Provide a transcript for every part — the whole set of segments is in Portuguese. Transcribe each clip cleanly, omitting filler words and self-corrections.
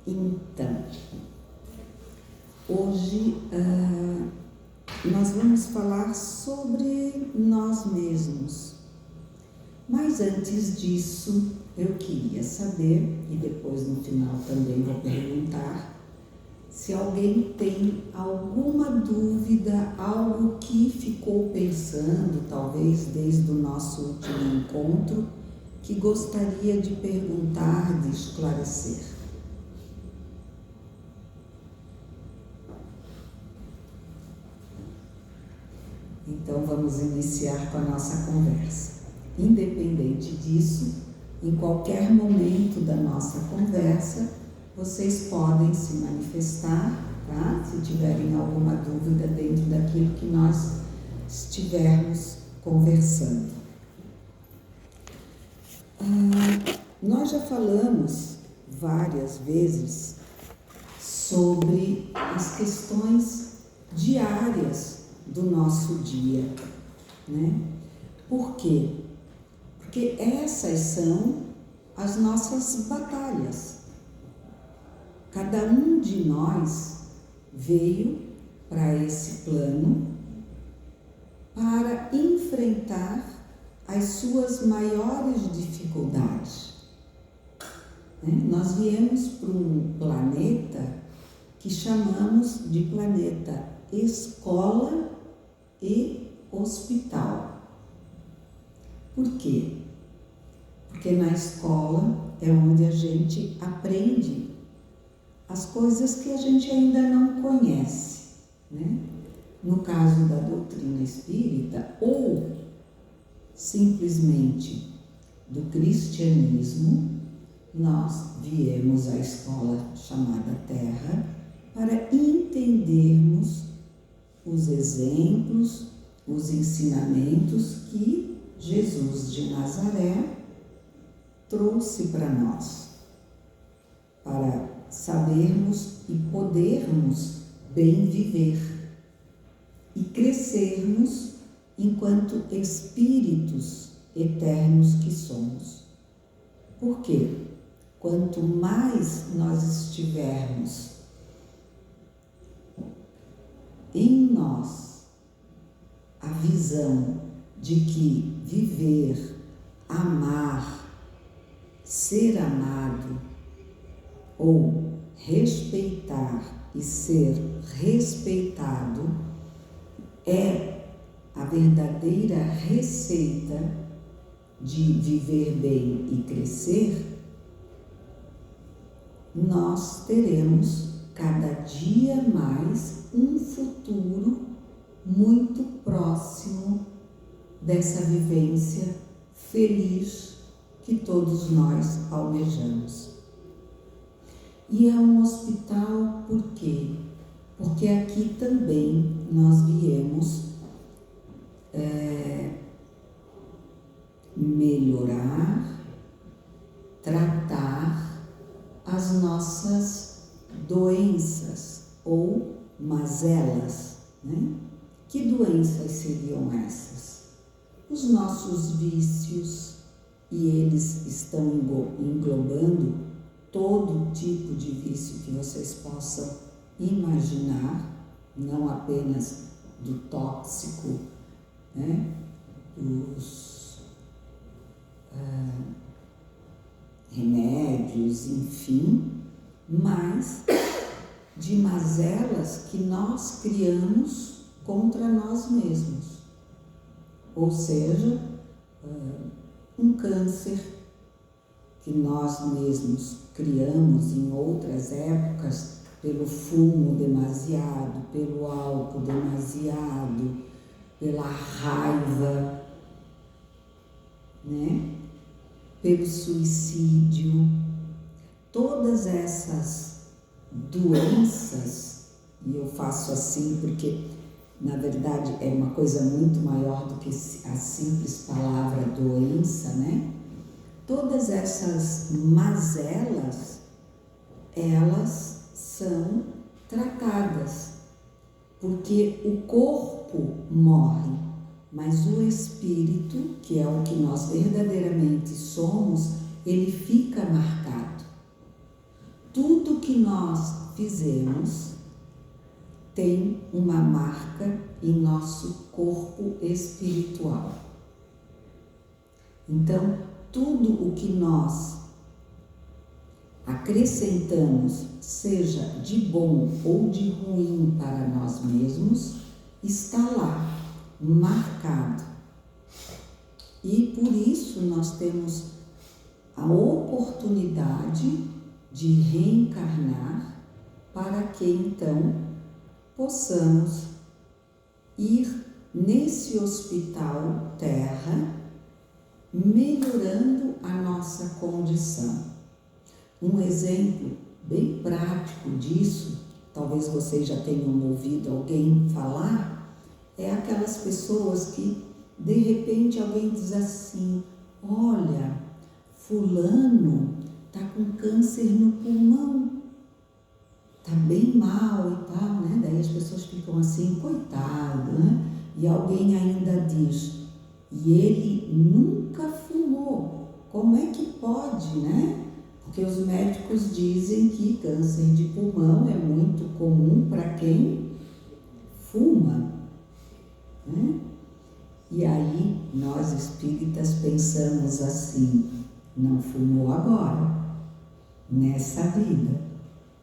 Então, hoje nós vamos falar sobre nós mesmos. Mas antes disso, eu queria saber, e depois no final também vou perguntar, se alguém tem alguma dúvida, algo que ficou pensando, talvez desde o nosso último encontro, que gostaria de perguntar, de esclarecer. Então vamos iniciar com a nossa conversa. Independente disso, em qualquer momento da nossa conversa, vocês podem se manifestar, tá? Se tiverem alguma dúvida dentro daquilo que nós estivermos conversando. Nós já falamos várias vezes sobre as questões diárias do nosso dia, né? Por quê? Porque essas são as nossas batalhas. Cada um de nós veio para esse plano para enfrentar as suas maiores dificuldades. Nós viemos para um planeta que chamamos de planeta escola e hospital. Por quê? Porque na escola é onde a gente aprende as coisas que a gente ainda não conhece, né? No caso da doutrina espírita, ou simplesmente do cristianismo, nós viemos à escola chamada Terra para entendermos os exemplos, os ensinamentos que Jesus de Nazaré trouxe para nós, para sabermos e podermos bem viver e crescermos enquanto espíritos eternos que somos. Por quê? Quanto mais nós estivermos em nós a visão de que viver, amar, ser amado ou respeitar e ser respeitado é a verdadeira receita de viver bem e crescer, nós teremos cada dia mais um futuro muito próximo dessa vivência feliz que todos nós almejamos. E é um hospital por quê? Porque aqui também nós viemos melhorar, tratar as nossas doenças ou mazelas, né? Que doenças seriam essas? Os nossos vícios, e eles estão englobando todo tipo de vício que vocês possam imaginar, não apenas do tóxico, né? Dos remédios, enfim, mas de mazelas que nós criamos contra nós mesmos. Ou seja, um câncer que nós mesmos criamos em outras épocas pelo fumo demasiado, pelo álcool demasiado, pela raiva, né? Pelo suicídio. Todas essas doenças, e eu faço assim porque na verdade é uma coisa muito maior do que a simples palavra doença, né? Todas essas mazelas, elas são tratadas, porque o corpo morre, mas o espírito, que é o que nós verdadeiramente somos, ele fica marcado. tudo que nós fizemos tem uma marca em nosso corpo espiritual. Então, tudo o que nós acrescentamos, seja de bom ou de ruim para nós mesmos, está lá, marcado. E por isso nós temos a oportunidade de reencarnar para que então possamos ir nesse hospital terra melhorando a nossa condição. Um exemplo bem prático disso, talvez vocês já tenham ouvido alguém falar, é aquelas pessoas que de repente alguém diz assim: olha, fulano está com câncer no pulmão, está bem mal e tal, né? Daí as pessoas ficam assim, coitado, né? E alguém ainda diz: e ele nunca fumou, como é que pode, né? Porque os médicos dizem que câncer de pulmão é muito comum para quem fuma, né? E aí nós espíritas pensamos assim: não fumou agora, nessa vida,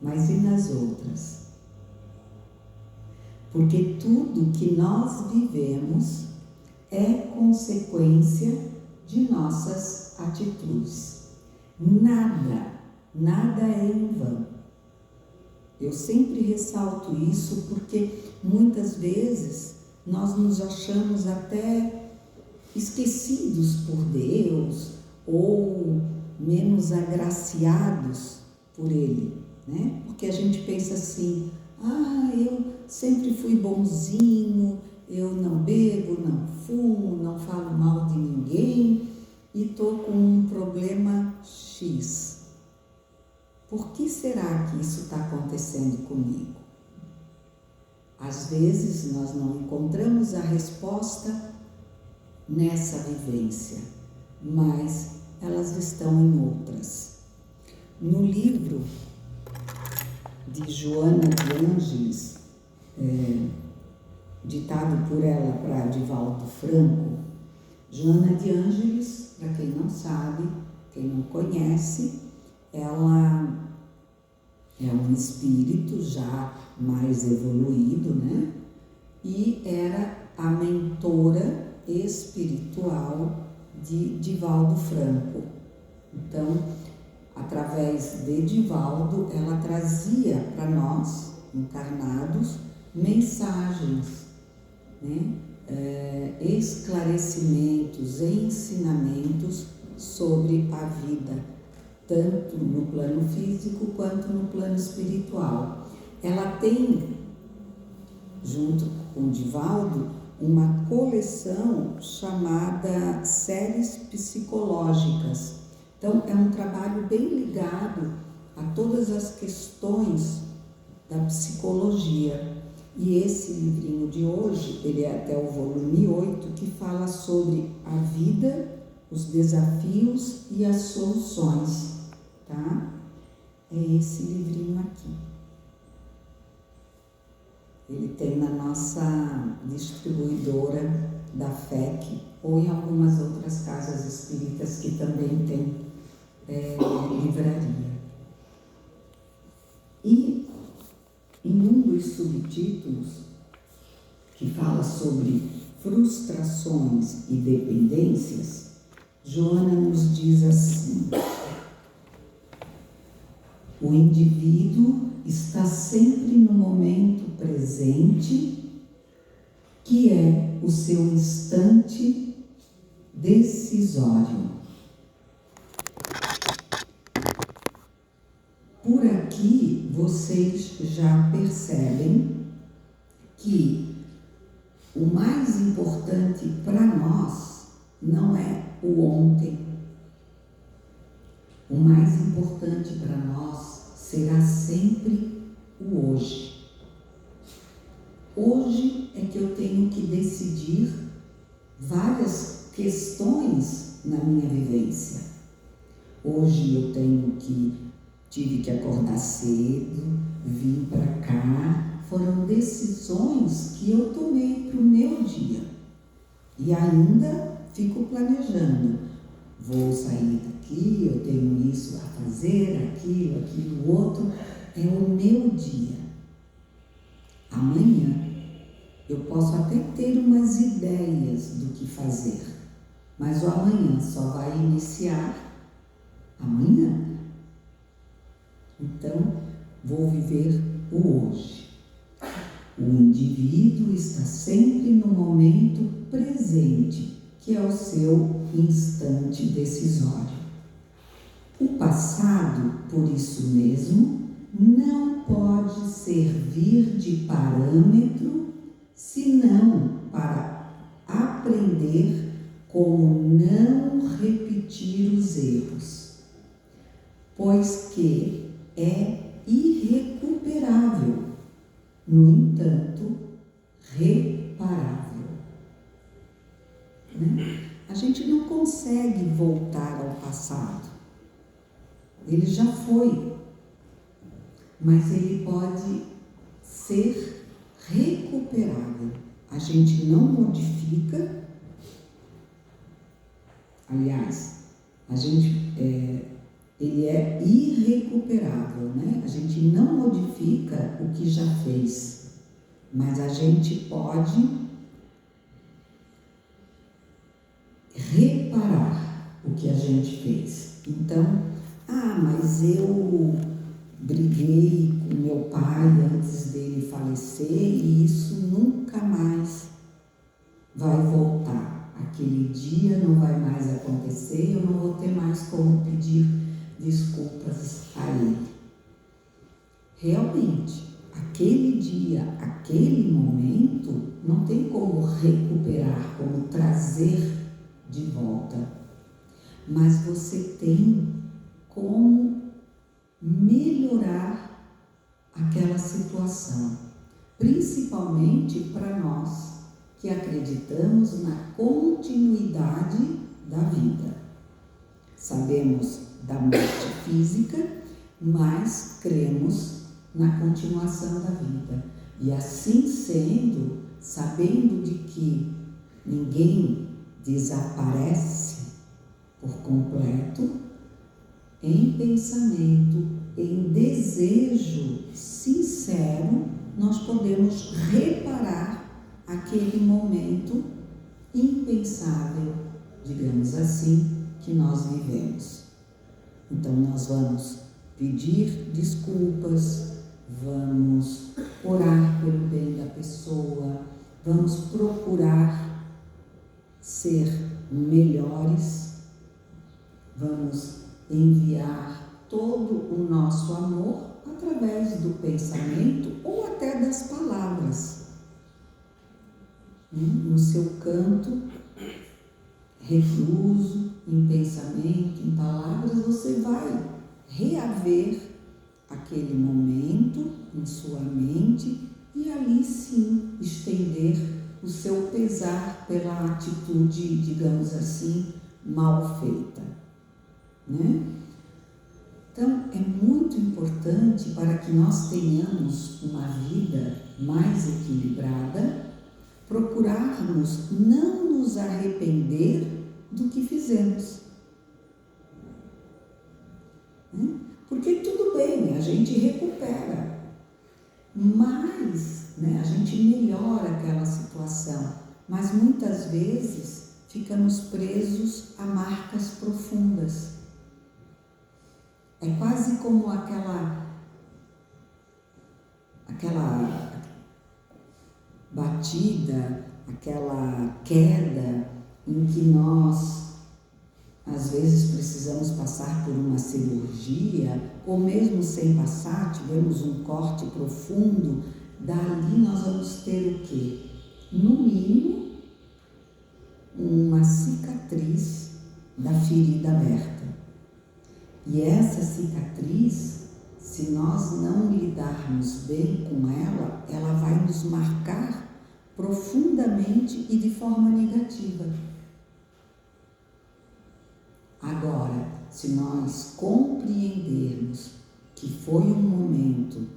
mas e nas outras? Porque tudo que nós vivemos é consequência de nossas atitudes. Nada é em vão. Eu sempre ressalto isso porque muitas vezes nós nos achamos até esquecidos por Deus ou menos agraciados por Ele, né? Porque a gente pensa assim: eu sempre fui bonzinho, eu não bebo, não fumo, não falo mal de ninguém e estou com um problema X. Por que será que isso está acontecendo comigo? Às vezes nós não encontramos a resposta nessa vivência, mas elas estão em outras. No livro de Joana de Ângeles, ditado por ela para Divaldo Franco, Joana de Ângeles, para quem não sabe, quem não conhece, ela é um espírito já mais evoluído, né? E era a mentora espiritual de Divaldo Franco. Então, através de Divaldo, ela trazia para nós, encarnados, mensagens, né? Esclarecimentos, ensinamentos sobre a vida, tanto no plano físico quanto no plano espiritual. Ela tem, junto com Divaldo, uma coleção chamada Séries Psicológicas. Então, é um trabalho bem ligado a todas as questões da psicologia. E esse livrinho de hoje, ele é até o volume 8, que fala sobre a vida, os desafios e as soluções, tá? É esse livrinho aqui. Ele tem na nossa distribuidora da FEC ou em algumas outras casas espíritas que também tem livraria. E em um dos subtítulos, que fala sobre frustrações e dependências, Joana nos diz assim: o indivíduo está sempre no momento presente, que é o seu instante decisório. Por aqui vocês já percebem que o mais importante para nós não é o ontem. O mais importante para nós será sempre o hoje. Hoje é que eu tenho que decidir várias questões na minha vivência. Hoje eu tenho que tive que acordar cedo, vim para cá. Foram decisões que eu tomei para o meu dia. E ainda fico planejando. Vou sair daqui, eu tenho isso a fazer, aquilo, outro. É o meu dia. Amanhã eu posso até ter umas ideias do que fazer, mas o amanhã só vai iniciar amanhã. Então, vou viver o hoje. O indivíduo está sempre no momento presente, que é o seu instante decisório. O passado, por isso mesmo, não pode servir de parâmetro, senão para aprender como não repetir os erros, pois que é irrecuperável, no entanto, reparável. Né? A gente não consegue voltar ao passado. Ele já foi, mas ele pode ser recuperável. A gente não modifica. Aliás, ele é irrecuperável, né? A gente não modifica o que já fez, mas a gente pode reparar o que a gente fez. Então, mas eu briguei com meu pai antes dele falecer e isso nunca mais vai voltar. Aquele dia não vai mais acontecer, eu não vou ter mais como pedir desculpas a ele. Realmente, aquele dia, aquele momento, não tem como recuperar, como trazer de volta. Mas você tem como melhorar aquela situação, principalmente para nós que acreditamos na continuidade da vida. Sabemos da morte física, mas cremos na continuação da vida. E assim sendo, sabendo de que ninguém desaparece por completo, em pensamento, em desejo sincero, nós podemos reparar aquele momento impensável, digamos assim, que nós vivemos. Então nós vamos pedir desculpas, vamos orar pelo bem da pessoa, vamos procurar ser melhores, vamos enviar todo o nosso amor através do pensamento ou até das palavras. No seu canto, recluso, em pensamento, em palavras, você vai reaver aquele momento em sua mente e ali sim estender o seu pesar pela atitude, digamos assim, mal feita. Né? Então, é muito importante para que nós tenhamos uma vida mais equilibrada, procurarmos não nos arrepender do que fizemos. Porque tudo bem, a gente recupera, mas a gente melhora aquela situação, mas muitas vezes ficamos presos a marcas profundas. É quase como aquela batida, aquela queda em que nós, às vezes, precisamos passar por uma cirurgia, ou mesmo sem passar, tivemos um corte profundo, dali nós vamos ter o quê? No mínimo, uma cicatriz da ferida aberta. E essa cicatriz, se nós não lidarmos bem com ela, ela vai nos marcar profundamente e de forma negativa. Agora, se nós compreendermos que foi um momento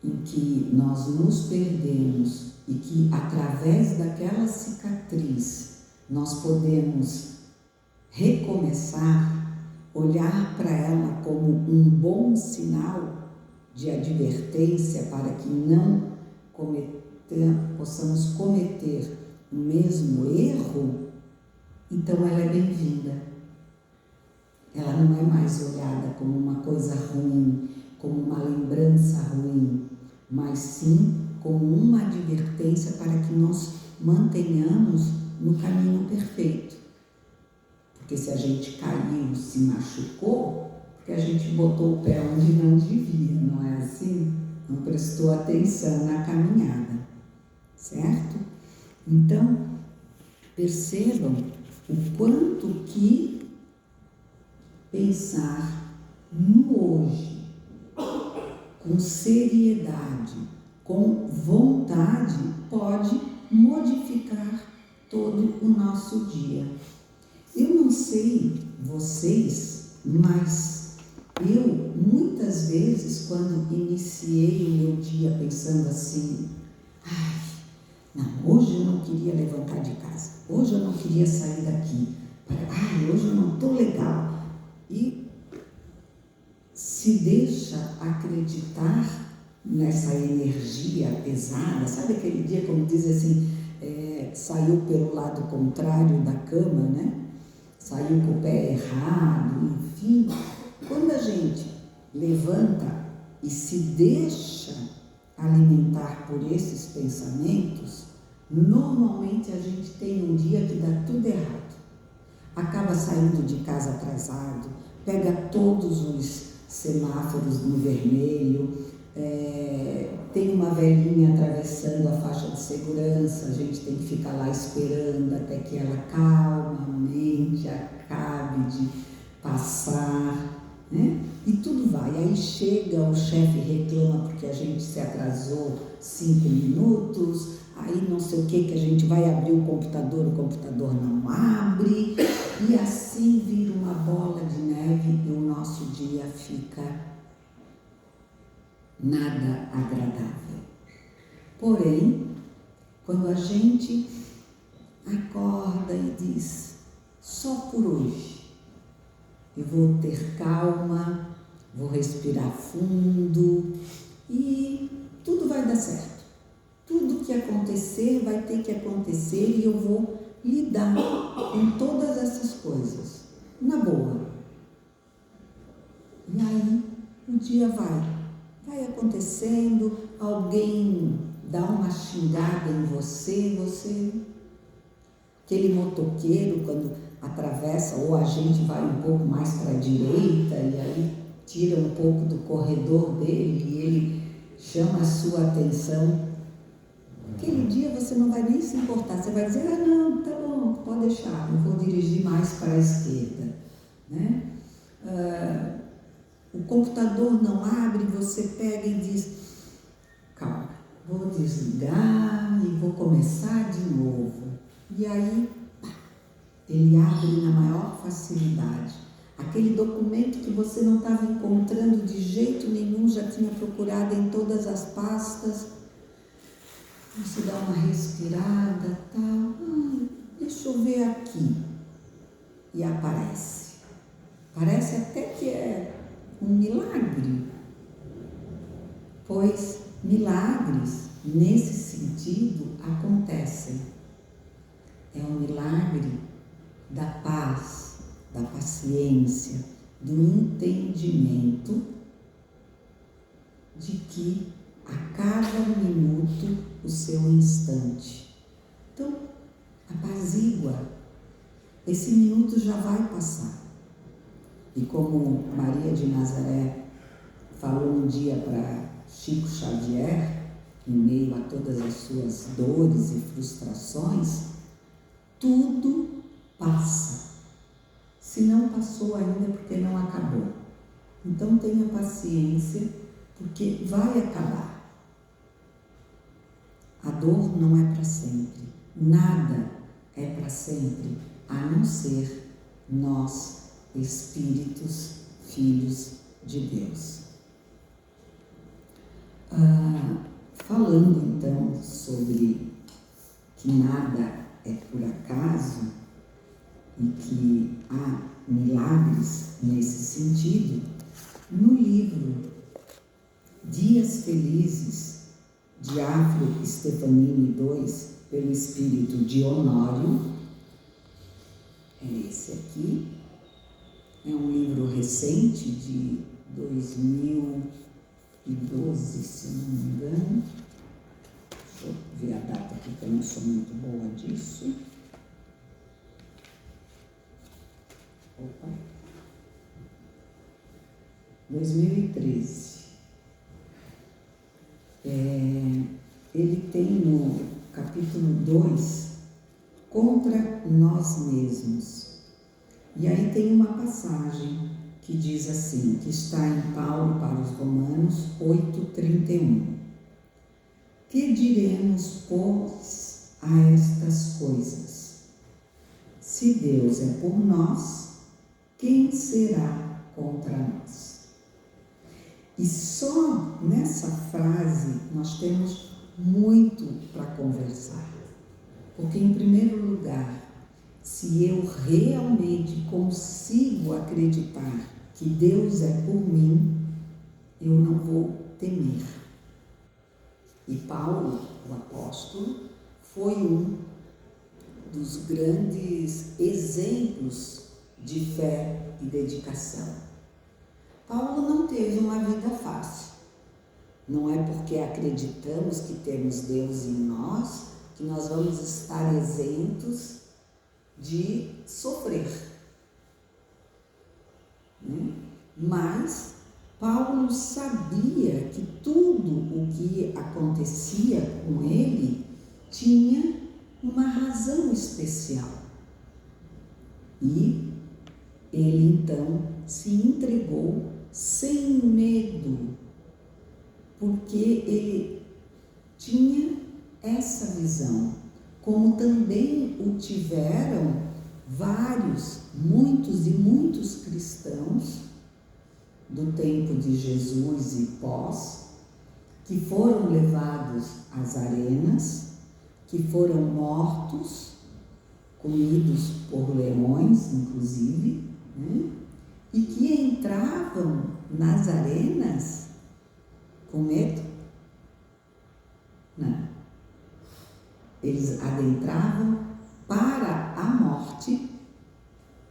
em que nós nos perdemos e que através daquela cicatriz nós podemos recomeçar, olhar para ela como um bom sinal de advertência para que não possamos cometer o mesmo erro, então ela é bem-vinda. Ela não é mais olhada como uma coisa ruim, como uma lembrança ruim, mas sim como uma advertência para que nós mantenhamos no caminho perfeito. Porque se a gente caiu, se machucou, porque a gente botou o pé onde não devia, não é assim? Não prestou atenção na caminhada, certo? Então, percebam o quanto que pensar no hoje, com seriedade, com vontade, pode modificar todo o nosso dia. Eu não sei vocês, mas eu muitas vezes quando iniciei o meu dia pensando assim, não, hoje eu não queria levantar de casa, hoje eu não queria sair daqui, hoje eu não estou legal. E se deixa acreditar nessa energia pesada, sabe aquele dia, como diz assim, saiu pelo lado contrário da cama, né? Saiu com o pé errado, enfim. Quando a gente levanta e se deixa alimentar por esses pensamentos, normalmente a gente tem um dia que dá tudo errado. Acaba saindo de casa atrasado, pega todos os semáforos no vermelho, tem uma velhinha atravessando a faixa de segurança, a gente tem que ficar lá esperando até que ela calmamente acabe de passar, né? E tudo vai. Aí chega, o chefe reclama porque a gente se atrasou 5 minutos, aí não sei o que a gente vai abrir o computador não abre, e assim vira uma bola de neve e o nosso dia fica nada agradável. Porém, quando a gente acorda e diz, só por hoje, eu vou ter calma, vou respirar fundo e tudo vai dar certo. Tudo que acontecer vai ter que acontecer e eu vou lidar com todas essas coisas, na boa. E aí o dia vai acontecendo, alguém dá uma xingada em você, aquele motoqueiro quando atravessa, ou a gente vai um pouco mais para a direita e aí tira um pouco do corredor dele e ele chama a sua atenção. Aquele dia você não vai nem se importar, você vai dizer, não, tá bom, pode deixar, eu vou dirigir mais para a esquerda, né? O computador não abre, você pega e diz, calma, vou desligar e vou começar de novo. E aí, ele abre na maior facilidade. Aquele documento que você não estava encontrando de jeito nenhum, já tinha procurado em todas as pastas. Você dá uma respirada, tal, deixa eu ver aqui. E aparece. Parece até que é um milagre, pois milagres, nesse sentido, acontecem. É um milagre da paz, da paciência, do entendimento de que a cada minuto o seu instante. Então, apazigua, esse minuto já vai passar. E como Maria de Nazaré falou um dia para Chico Xavier, em meio a todas as suas dores e frustrações, tudo passa. Se não passou ainda, é porque não acabou. Então tenha paciência, porque vai acabar. A dor não é para sempre. Nada é para sempre, a não ser nós, espíritos filhos de Deus. Falando então sobre que nada é por acaso e que há milagres nesse sentido, no livro Dias Felizes, de Afro Stefanini II, pelo espírito de Honório, é esse aqui, é um livro recente de 2012, se não me engano. Deixa eu ver a data aqui, que eu não sou muito boa disso. Opa. 2013. Ele tem no capítulo 2, Contra Nós Mesmos. E aí tem uma passagem que diz assim, que está em Paulo para os Romanos 8:31. Que diremos, pois, a estas coisas? Se Deus é por nós, quem será contra nós? E só nessa frase nós temos muito para conversar. Porque, em primeiro lugar, se eu realmente consigo acreditar que Deus é por mim, eu não vou temer. E Paulo, o apóstolo, foi um dos grandes exemplos de fé e dedicação. Paulo não teve uma vida fácil. Não é porque acreditamos que temos Deus em nós que nós vamos estar isentos de sofrer. Mas Paulo sabia que tudo o que acontecia com ele tinha uma razão especial. E ele então se entregou sem medo, porque ele tinha essa visão, como também o tiveram muitos cristãos do tempo de Jesus e pós, que foram levados às arenas, que foram mortos, comidos por leões, inclusive, e que entravam nas arenas com medo. Não. Eles adentravam para a morte,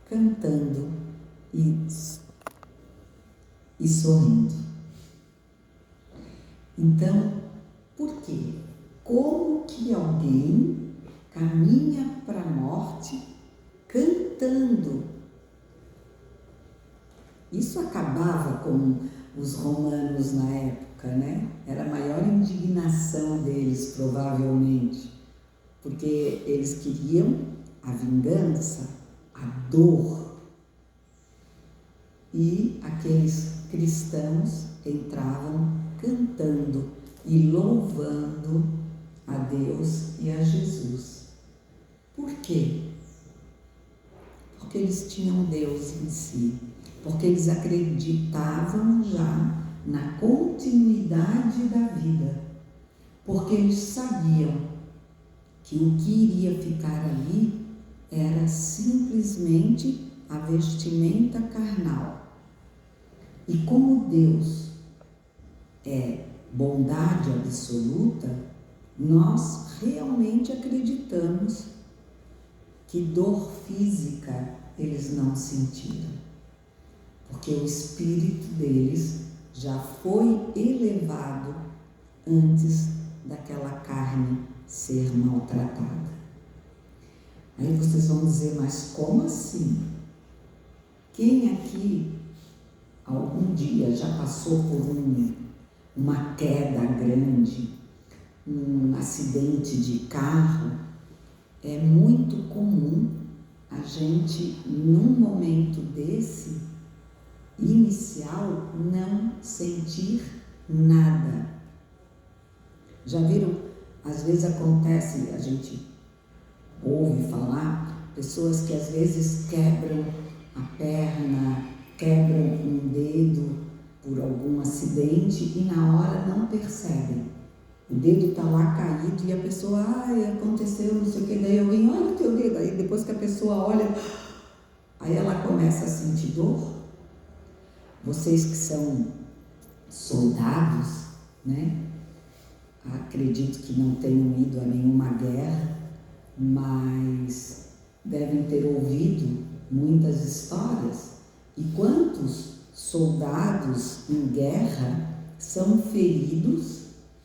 cantando e sorrindo. Então, por quê? Como que alguém caminha para a morte cantando? Isso acabava com os romanos na época, né? Era a maior indignação deles, provavelmente, porque eles queriam a vingança, a dor. E aqueles cristãos entravam cantando e louvando a Deus e a Jesus. Por quê? Porque eles tinham Deus em si. Porque eles acreditavam já na continuidade da vida, porque eles sabiam que o que iria ficar ali era simplesmente a vestimenta carnal. E como Deus é bondade absoluta, nós realmente acreditamos que dor física eles não sentiram. Porque o espírito deles já foi elevado antes daquela carne ser maltratada. Aí vocês vão dizer, mas como assim? Quem aqui algum dia já passou por uma queda grande, um acidente de carro? É muito comum a gente, num momento desse, inicial, não sentir nada. Já viram? Às vezes acontece, a gente ouve falar, pessoas que às vezes quebram a perna quebram um dedo por algum acidente e na hora não percebem. O dedo está lá caído e a pessoa, aconteceu não sei o que, daí alguém, olha o teu dedo. Aí depois que a pessoa olha, aí ela começa a sentir dor. Vocês que são soldados, né? Acredito que não tenham ido a nenhuma guerra, mas devem ter ouvido muitas histórias. E quantos soldados em guerra são feridos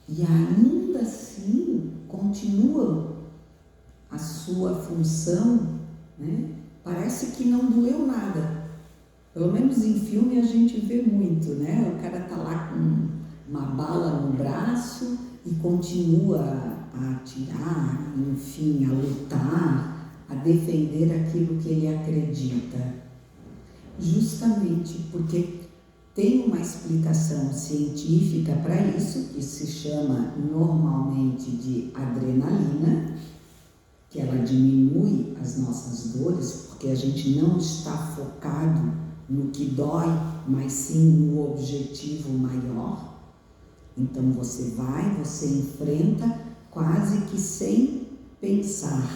e ainda assim continuam a sua função, né? Parece que não doeu nada. Pelo menos em filme a gente vê muito, né? O cara tá lá com uma bala no braço e continua a atirar, enfim, a lutar, a defender aquilo que ele acredita. Justamente porque tem uma explicação científica para isso, que se chama normalmente de adrenalina, que ela diminui as nossas dores, porque a gente não está focado no que dói, mas sim no objetivo maior. Então você vai, você enfrenta quase que sem pensar,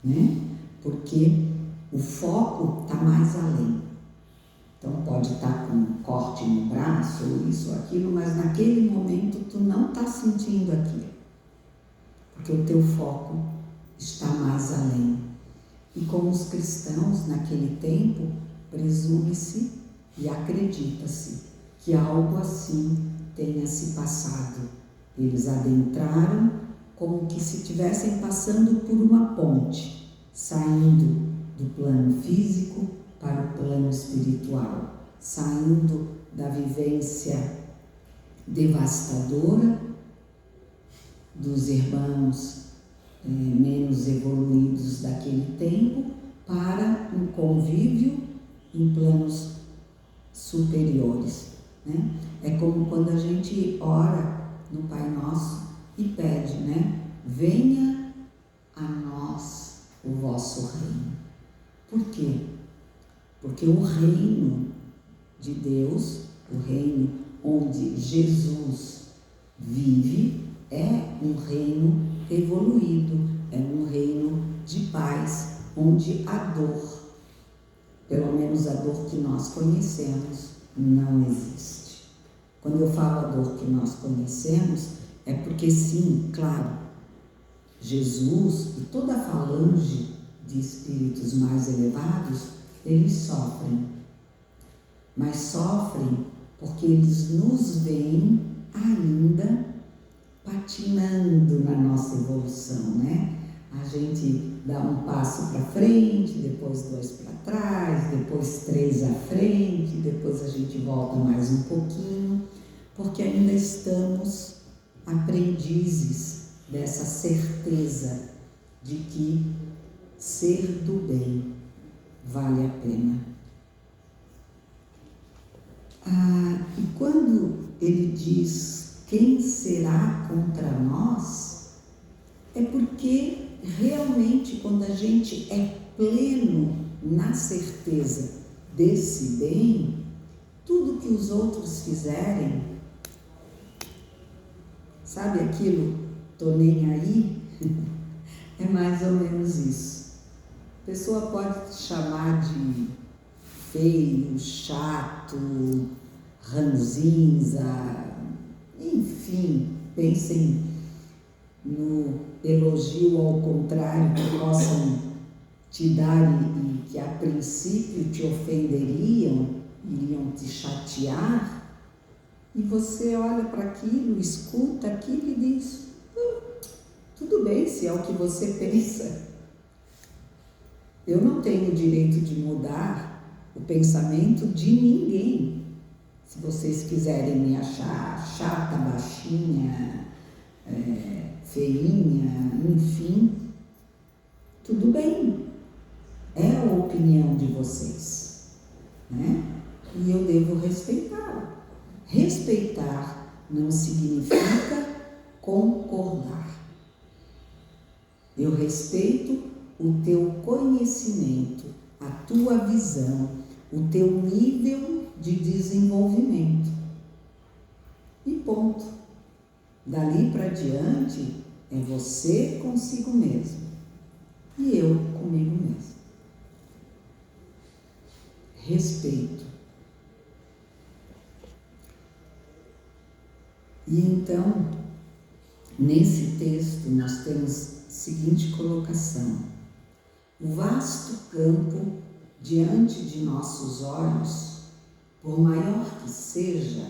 né? Porque o foco está mais além. Então pode estar com um corte no braço, ou isso ou aquilo, mas naquele momento tu não está sentindo aquilo, porque o teu foco está mais além. E como os cristãos naquele tempo, presume-se e acredita-se que algo assim tenha se passado. Eles adentraram como que se estivessem passando por uma ponte, saindo do plano físico para o plano espiritual, saindo da vivência devastadora dos irmãos menos evoluídos daquele tempo para um convívio em planos superiores, né? É como quando a gente ora no Pai Nosso e pede, né? Venha a nós o vosso reino. Por quê? Porque o reino de Deus, o reino onde Jesus vive, é um reino evoluído, é um reino de paz, onde a dor, pelo menos a dor que nós conhecemos, não existe. Quando eu falo a dor que nós conhecemos, é porque sim, claro, Jesus e toda a falange de espíritos mais elevados, eles sofrem, mas sofrem porque eles nos veem ainda patinando na nossa evolução, né? A gente dá um passo para frente, depois 2 para trás, depois 3 à frente, depois a gente volta mais um pouquinho, porque ainda estamos aprendizes dessa certeza de que ser do bem vale a pena. E quando ele diz quem será contra nós, é porque realmente quando a gente é pleno na certeza desse bem, tudo que os outros fizerem, sabe aquilo, tô nem aí, é mais ou menos isso. A pessoa pode te chamar de feio, chato, ranzinza, enfim, pensem no elogio ao contrário que possam te dar e que a princípio te ofenderiam, iriam te chatear, e você olha para aquilo, escuta aquilo e diz, tudo bem se é o que você pensa. Eu não tenho o direito de mudar o pensamento de ninguém. Se vocês quiserem me achar chata, baixinha, feinha, enfim, tudo bem. É a opinião de vocês, né? E eu devo respeitá-la. Respeitar não significa concordar. Eu respeito o teu conhecimento, a tua visão, o teu nível de desenvolvimento. E ponto. Dali para diante é você consigo mesmo e eu comigo mesmo. Respeito. E então, nesse texto, nós temos a seguinte colocação: o vasto campo diante de nossos olhos, por maior que seja,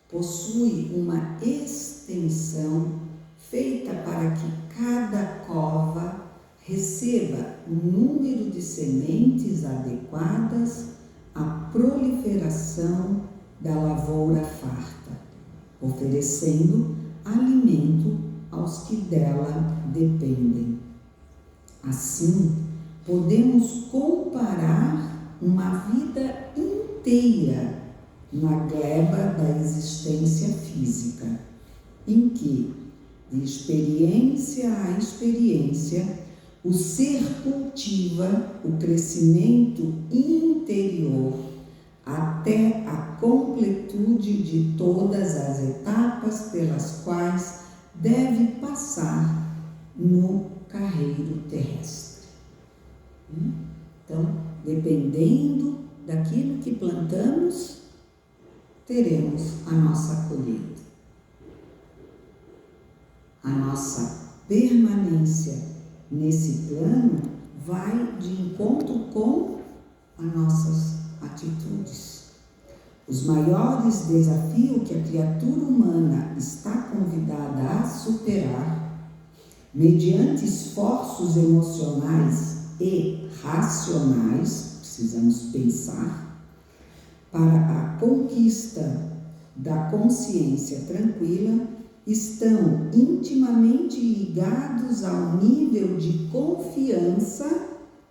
possui uma extensão feita para que cada cova receba um número de sementes adequadas à proliferação da lavoura farta, oferecendo alimento aos que dela dependem. Assim, podemos comparar uma vida inteira na gleba da existência física, em que, de experiência a experiência, o ser cultiva o crescimento interior até a completude de todas as etapas pelas quais deve passar no carreiro terrestre. Então, dependendo daquilo que plantamos, teremos a nossa colheita. A nossa permanência nesse plano vai de encontro com as nossas atitudes. Os maiores desafios que a criatura humana está convidada a superar, mediante esforços emocionais e racionais, precisamos pensar, para a conquista da consciência tranquila, estão intimamente ligados ao nível de confiança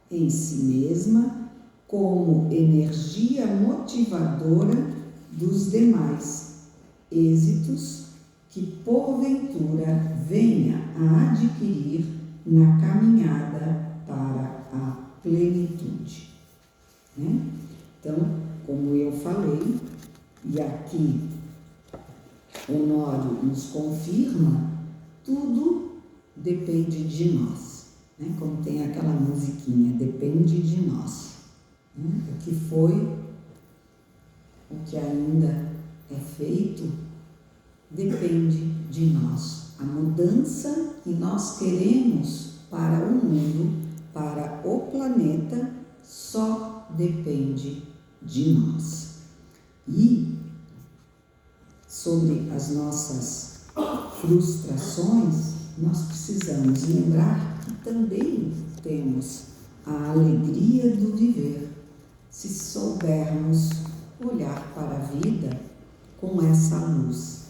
em si mesma como energia motivadora dos demais êxitos que porventura venha a adquirir na caminhada para a plenitude. Então, como eu falei, e aqui Honório nos confirma, tudo depende de nós, como tem aquela musiquinha, depende de nós. O que foi, o que ainda é feito, depende de nós. A mudança que nós queremos para o mundo, para o planeta, só depende de nós. E sobre as nossas frustrações, nós precisamos lembrar que também temos a alegria do viver, se soubermos olhar para a vida com essa luz.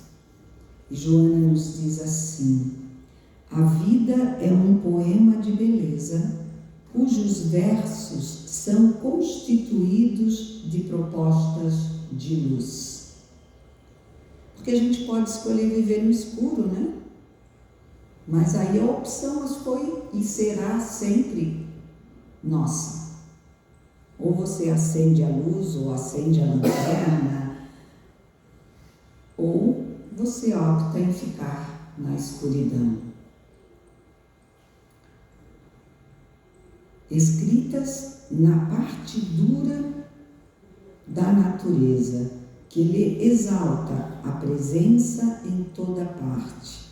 E Joana nos diz assim: a vida é um poema de beleza, cujos versos são constituídos de propostas de luz. Porque a gente pode escolher viver no escuro, Mas aí a opção foi e será sempre nossa. Ou você acende a luz, ou acende a lanterna, ou você opta em ficar na escuridão. Escritas na parte dura da natureza, que lhe exalta a presença em toda parte.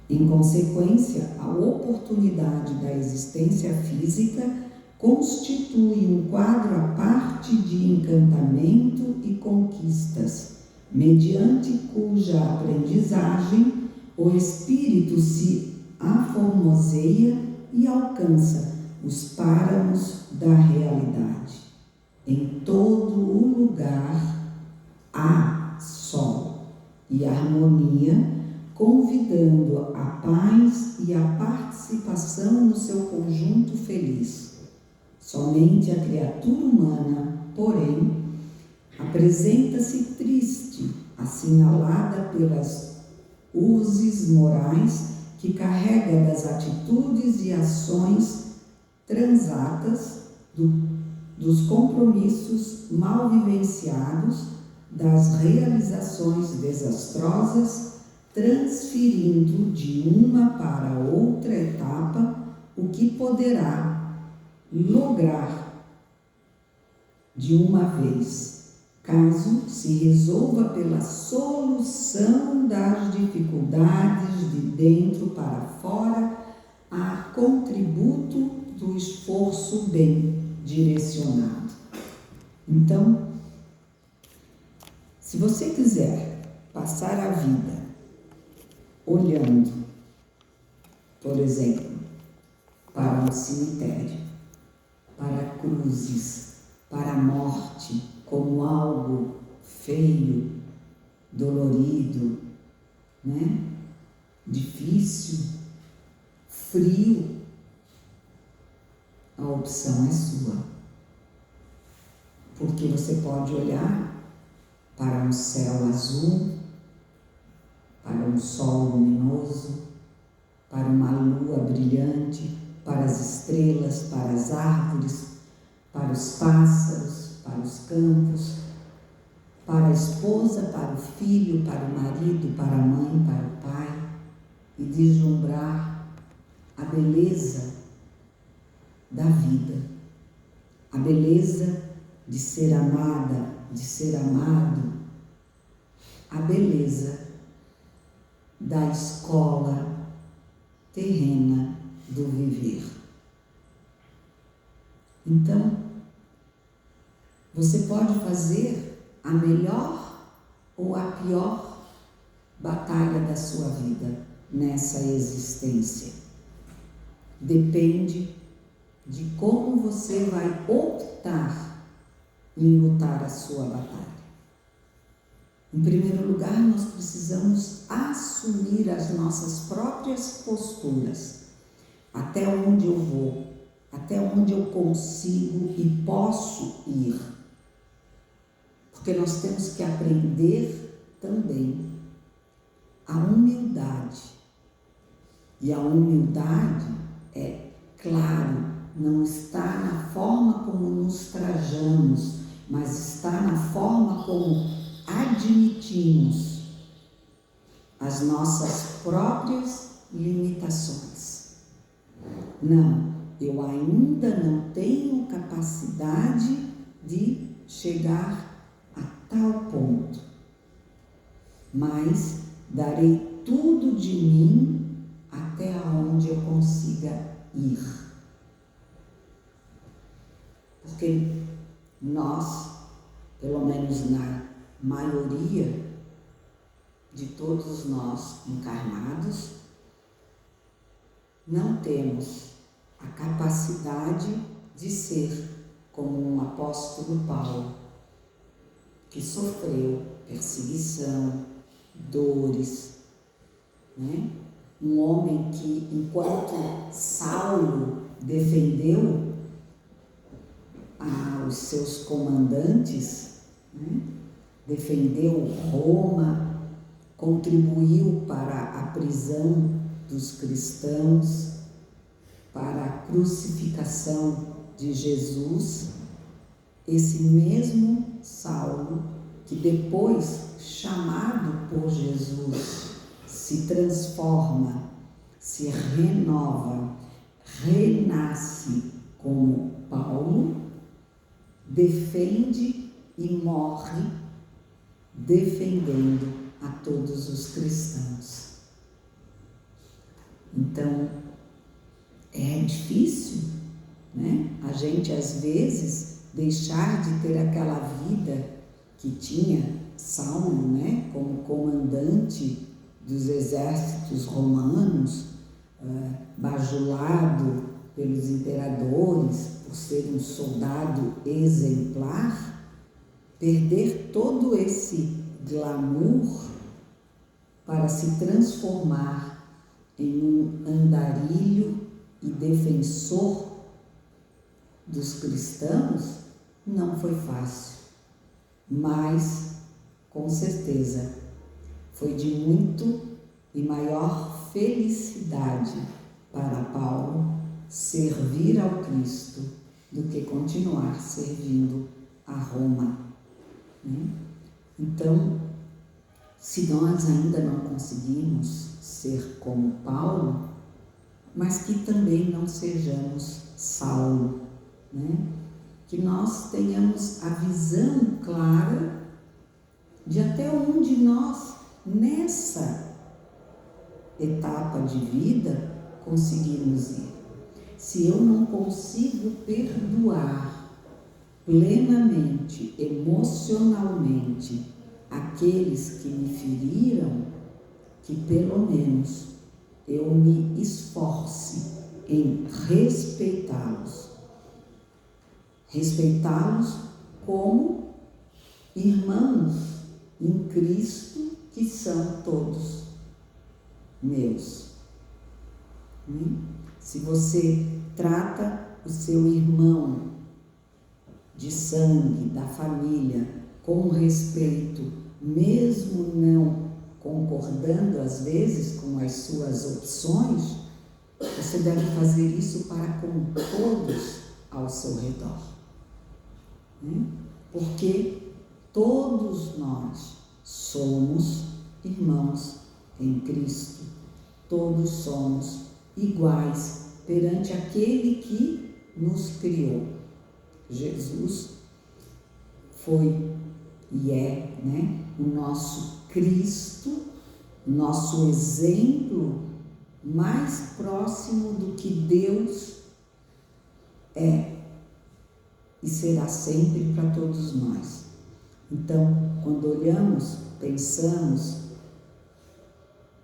Em consequência, a oportunidade da existência física constitui um quadro à parte de encantamento e conquistas, mediante cuja aprendizagem o espírito se aformoseia e alcança os páramos da realidade. Em todo o lugar há sol e harmonia, convidando a paz e a participação no seu conjunto feliz. Somente a criatura humana, porém, apresenta-se triste, assinalada pelas urzes morais que carrega das atitudes e ações transatas dos compromissos mal vivenciados, das realizações desastrosas, transferindo de uma para outra etapa o que poderá lograr de uma vez, caso se resolva pela solução das dificuldades de dentro para fora, a contributo do esforço bem direcionado. Então, se você quiser passar a vida olhando, por exemplo, para um cemitério, para cruzes, para a morte como algo feio, dolorido, né? Difícil, frio, a opção é sua. Porque você pode olhar para um céu azul, para um sol luminoso, para uma lua brilhante, para as estrelas, para as árvores, para os pássaros, para os campos, para a esposa, para o filho, para o marido, para a mãe, para o pai, e deslumbrar a beleza da vida, a beleza de ser amada, de ser amado, a beleza da escola terrena do viver. Então, você pode fazer a melhor ou a pior batalha da sua vida nessa existência. Depende de como você vai optar em lutar a sua batalha. Em primeiro lugar, nós precisamos assumir as nossas próprias posturas. Até onde eu vou, até onde eu consigo e posso ir. Porque nós temos que aprender também a humildade. E a humildade é, claro, não está na forma como nos trajamos, mas está na forma como admitimos as nossas próprias limitações. Não, eu ainda não tenho capacidade de chegar a tal ponto, mas darei tudo de mim até onde eu consiga ir. Porque nós, pelo menos na maioria de todos nós encarnados, não temos a capacidade de ser como um apóstolo Paulo, que sofreu perseguição, dores, né? Um homem que, enquanto Saulo defendeu os seus comandantes, né? Defendeu Roma, contribuiu para a prisão dos cristãos, para a crucificação de Jesus, esse mesmo Saulo, que depois, chamado por Jesus, se transforma, se renova, renasce como Paulo, defende e morre defendendo a todos os cristãos. Então, é difícil, né? A gente às vezes deixar de ter aquela vida que tinha Saulo, né? Como comandante dos exércitos romanos, bajulado pelos imperadores por ser um soldado exemplar, perder todo esse glamour para se transformar em um andarilho e defensor dos cristãos, não foi fácil, mas com certeza foi de muito e maior felicidade para Paulo servir ao Cristo do que continuar servindo a Roma, né? Então, se nós ainda não conseguimos ser como Paulo, mas que também não sejamos Saulo, né? Que nós tenhamos a visão clara de até onde nós, nessa etapa de vida, conseguimos ir. Se eu não consigo perdoar plenamente, emocionalmente, aqueles que me feriram, que pelo menos eu me esforce em respeitá-los. Respeitá-los como irmãos em Cristo, que são todos meus. Se você trata o seu irmão de sangue, da família, com respeito, mesmo não concordando às vezes com as suas opções, você deve fazer isso para com todos ao seu redor, né? Porque todos nós somos irmãos em Cristo, todos somos iguais perante aquele que nos criou. Jesus foi e é, né, o nosso Cristo, nosso exemplo mais próximo do que Deus é e será sempre para todos nós. Então, quando olhamos, pensamos,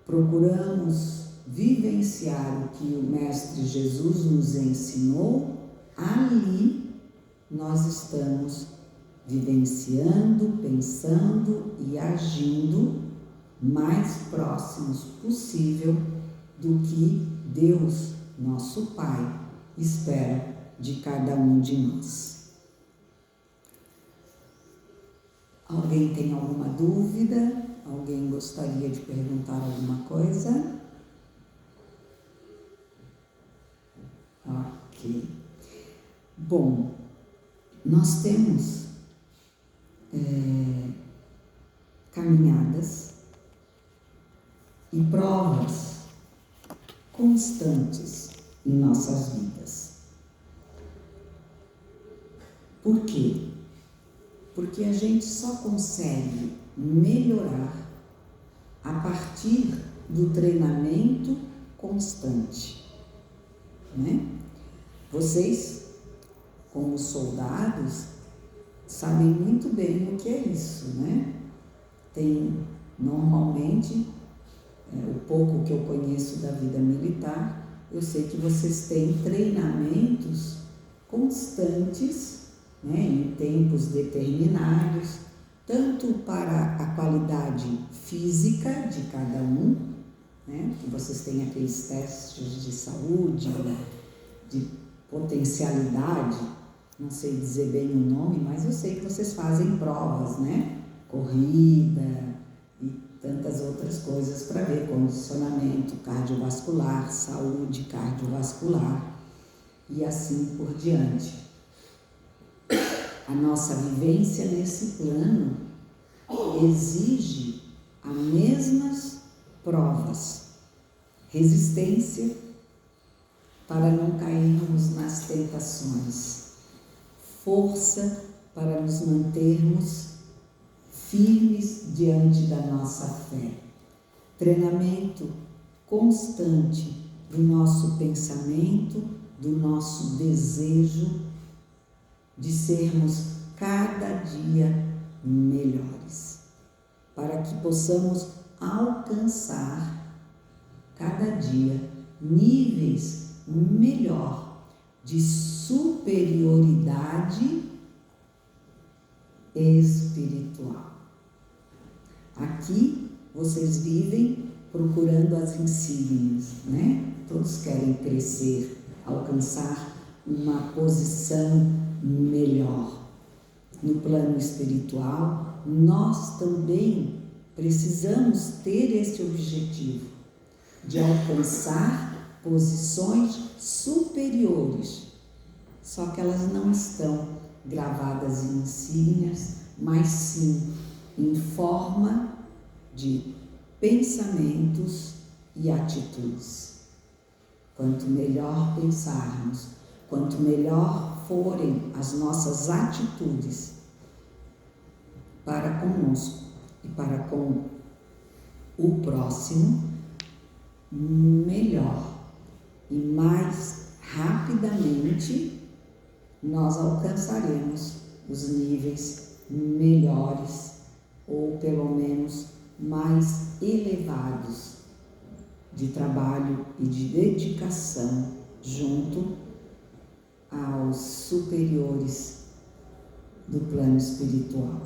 procuramos vivenciar o que o Mestre Jesus nos ensinou, ali nós estamos vivenciando, pensando e agindo mais próximos possível do que Deus, nosso Pai, espera de cada um de nós. Alguém tem alguma dúvida? Alguém gostaria de perguntar alguma coisa? Ok. Bom, nós temos caminhadas e provas constantes em nossas vidas. Por quê? Porque a gente só consegue melhorar a partir do treinamento constante, né? Vocês, como soldados, sabem muito bem o que é isso, né? Tem, normalmente, o pouco que eu conheço da vida militar, eu sei que vocês têm treinamentos constantes, né, em tempos determinados, tanto para a qualidade física de cada um, né, que vocês têm aqueles testes de saúde, de potencialidade, não sei dizer bem o nome, mas eu sei que vocês fazem provas, né, corrida e tantas outras coisas para ver condicionamento cardiovascular, saúde cardiovascular e assim por diante. A nossa vivência nesse plano exige as mesmas provas, resistência para não cairmos nas tentações, força para nos mantermos firmes diante da nossa fé, treinamento constante do nosso pensamento, do nosso desejo de sermos cada dia melhores, para que possamos alcançar cada dia níveis melhor de superioridade espiritual. Aqui vocês vivem procurando as insígnias, né? Todos querem crescer, alcançar uma posição melhor. No plano espiritual, nós também precisamos ter esse objetivo de alcançar posições superiores, só que elas não estão gravadas em insígnias, mas sim em forma de pensamentos e atitudes. Quanto melhor pensarmos, quanto melhor forem as nossas atitudes para conosco e para com o próximo, melhor e mais rapidamente nós alcançaremos os níveis melhores ou pelo menos mais elevados de trabalho e de dedicação junto aos superiores do plano espiritual.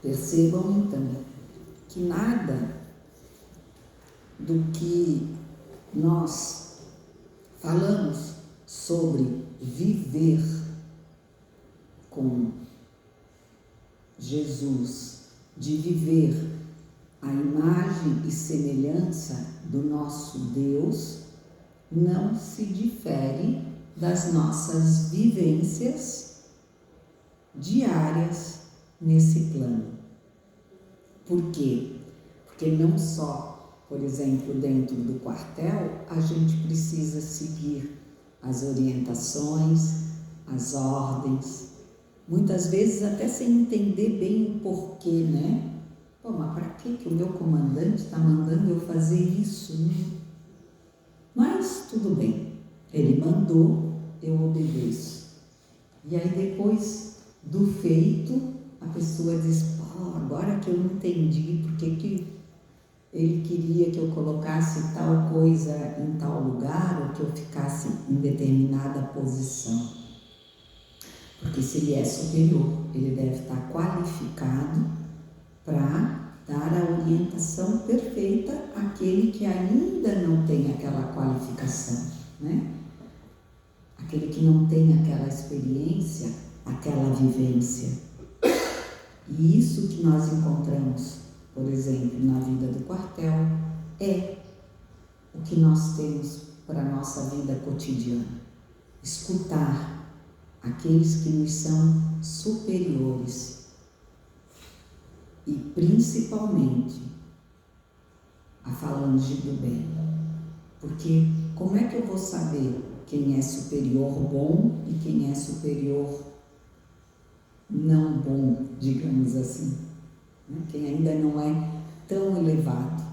Percebam então que nada do que nós falamos sobre viver com Jesus, de viver a imagem e semelhança do nosso Deus, não se difere das nossas vivências diárias nesse plano. Por quê? Porque não só, por exemplo, dentro do quartel, a gente precisa seguir as orientações, as ordens, muitas vezes até sem entender bem o porquê, né? Pô, mas para que o meu comandante está mandando eu fazer isso, né? Mas tudo bem, ele mandou, eu obedeço. E aí depois do feito, a pessoa diz, pô, agora que eu entendi porque que ele queria que eu colocasse tal coisa em tal lugar ou que eu ficasse em determinada posição. Porque se ele é superior, ele deve estar qualificado para dar a orientação perfeita àquele que ainda não tem aquela qualificação, né? Aquele que não tem aquela experiência, aquela vivência. E isso que nós encontramos, por exemplo, na vida do quartel, é o que nós temos para a nossa vida cotidiana. Escutar aqueles que nos são superiores e principalmente a falange do bem. Porque como é que eu vou saber quem é superior bom e quem é superior não bom, digamos assim, né? Quem ainda não é tão elevado,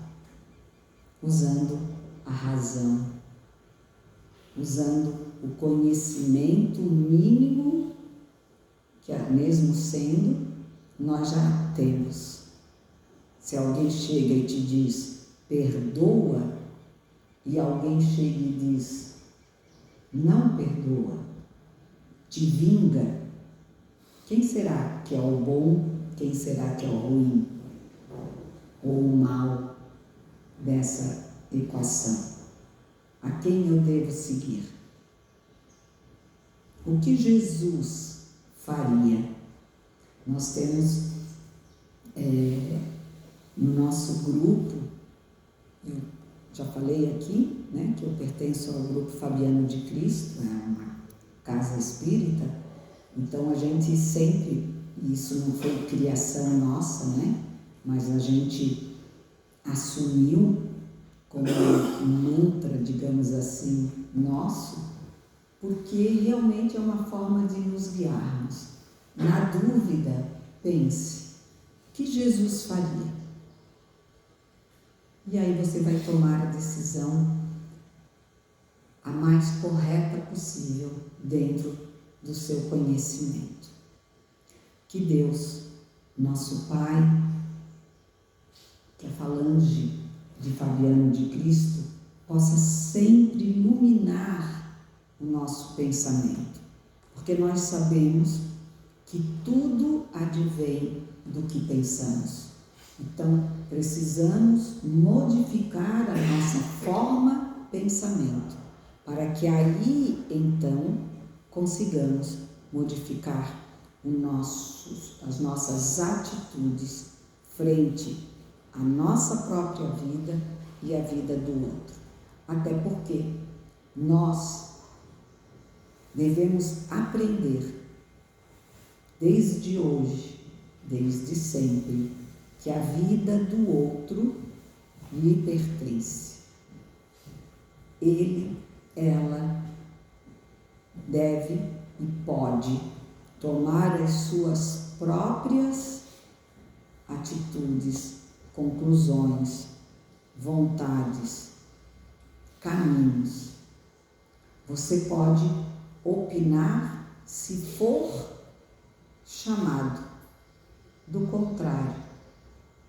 usando a razão, usando o conhecimento mínimo que, mesmo sendo, nós já temos. Se alguém chega e te diz, perdoa, e alguém chega e diz, não perdoa, te vinga, quem será que é o bom, quem será que é o ruim, ou o mal dessa equação? A quem eu devo seguir? O que Jesus faria? Nós temos no nosso grupo, eu já falei aqui, né, que eu pertenço ao grupo Fabiano de Cristo, é uma casa espírita, então a gente sempre, isso não foi criação nossa, né, mas a gente assumiu como um mantra, digamos assim, nosso, porque realmente é uma forma de nos guiarmos. Na dúvida, pense, o que Jesus faria? E aí você vai tomar a decisão a mais correta possível dentro do seu conhecimento. Que Deus, nosso Pai, que é a falange de Fabiano de Cristo, possa sempre iluminar o nosso pensamento, porque nós sabemos que tudo advém do que pensamos. Então, precisamos modificar a nossa forma de pensamento, para que aí, então, consigamos modificar as nossas atitudes frente a nossa própria vida e a vida do outro. Até porque nós devemos aprender desde hoje, desde sempre, que a vida do outro lhe pertence. Ele, ela deve e pode tomar as suas próprias atitudes, conclusões, vontades, caminhos. Você pode opinar se for chamado. Do contrário,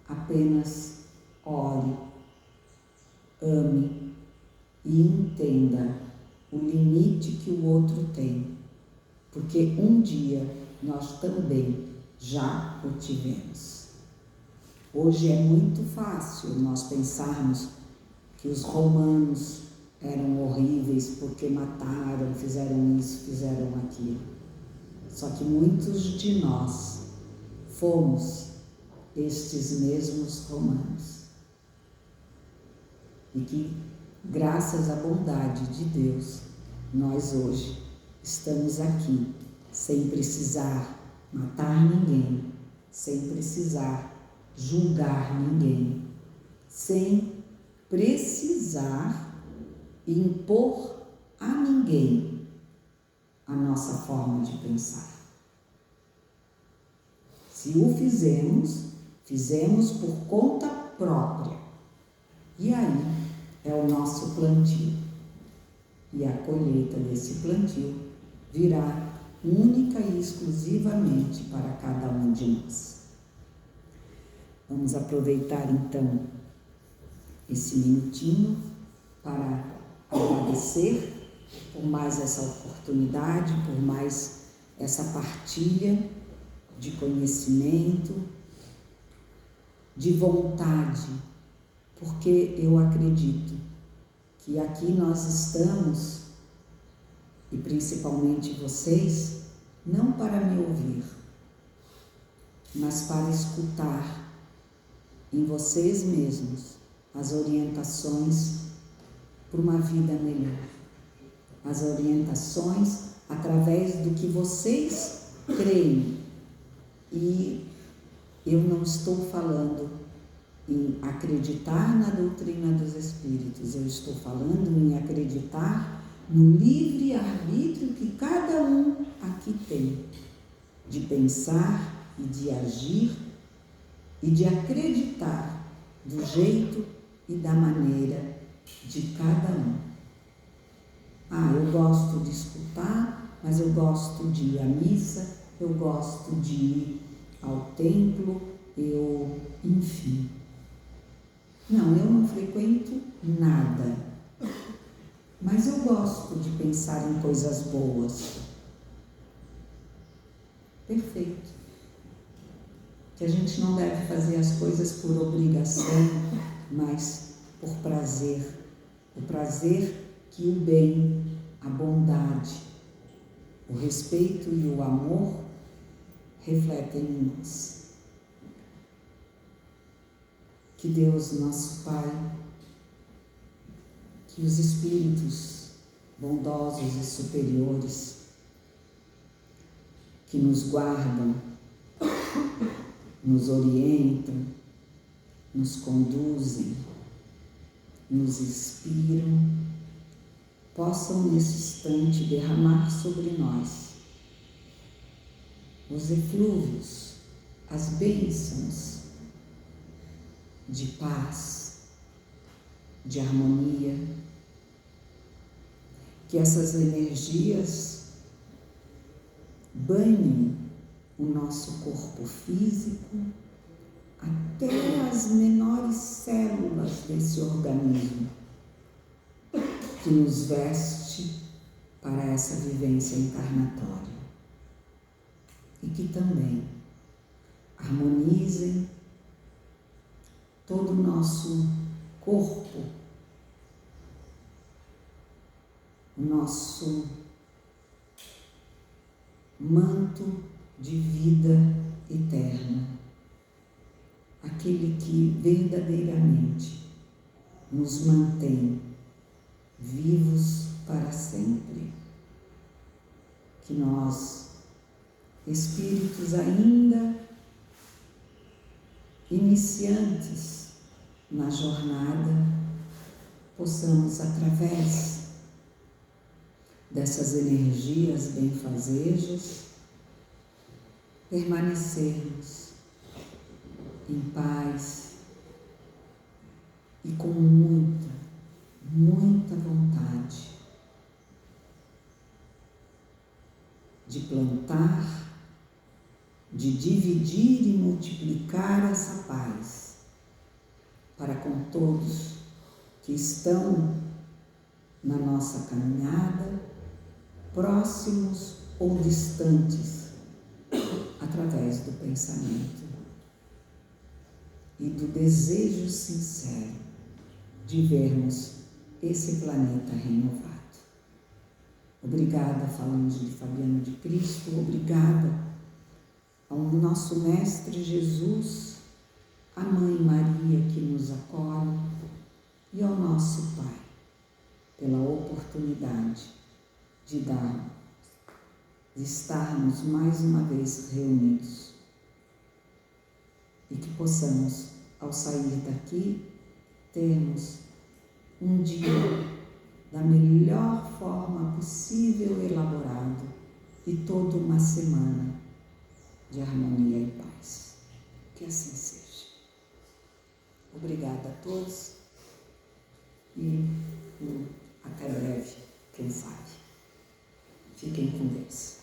apenas ore, ame e entenda o limite que o outro tem, porque um dia nós também já o tivemos. Hoje é muito fácil nós pensarmos que os romanos eram horríveis porque mataram, fizeram isso, fizeram aquilo. Só que muitos de nós fomos estes mesmos romanos. E que, graças à bondade de Deus, nós hoje estamos aqui sem precisar matar ninguém, sem precisar julgar ninguém, sem precisar impor a ninguém a nossa forma de pensar. Se o fizemos por conta própria. E aí é o nosso plantio. E a colheita desse plantio virá única e exclusivamente para cada um de nós. Vamos aproveitar então esse minutinho para agradecer por mais essa oportunidade, por mais essa partilha de conhecimento, de vontade, porque eu acredito que aqui nós estamos, e principalmente vocês, não para me ouvir, mas para escutar em vocês mesmos as orientações para uma vida melhor. As orientações através do que vocês creem. E eu não estou falando em acreditar na doutrina dos Espíritos, eu estou falando em acreditar no livre-arbítrio que cada um aqui tem, de pensar e de agir e de acreditar do jeito e da maneira de cada um. Eu gosto de escutar, mas eu gosto de ir à missa, eu gosto de ir ao templo, enfim. Não, eu não frequento nada, mas eu gosto de pensar em coisas boas. Perfeito. Que a gente não deve fazer as coisas por obrigação, mas por prazer. O prazer que o bem, a bondade, o respeito e o amor refletem em nós. Que Deus, nosso Pai, que os Espíritos bondosos e superiores que nos guardam, nos orientam, nos conduzem, nos inspiram, possam nesse instante derramar sobre nós os eflúvios, as bênçãos de paz, de harmonia, que essas energias banhem o nosso corpo físico até as menores células desse organismo que nos veste para essa vivência encarnatória e que também harmonizem todo o nosso corpo, o nosso manto de vida eterna, aquele que verdadeiramente nos mantém vivos para sempre. Que nós, espíritos ainda iniciantes na jornada, possamos, através dessas energias benfazejas, permanecermos em paz e com muita, muita vontade de plantar, de dividir e multiplicar essa paz para com todos que estão na nossa caminhada, próximos ou distantes, através do pensamento e do desejo sincero de vermos esse planeta renovado. Obrigada, Falange de Fabiano de Cristo, obrigada ao nosso Mestre Jesus, à Mãe Maria que nos acolhe e ao nosso Pai, pela oportunidade de estarmos mais uma vez reunidos e que possamos, ao sair daqui, termos um dia da melhor forma possível elaborado e toda uma semana de harmonia e paz. Que assim seja. Obrigada a todos e até breve, quem sabe. Fiquem com Deus.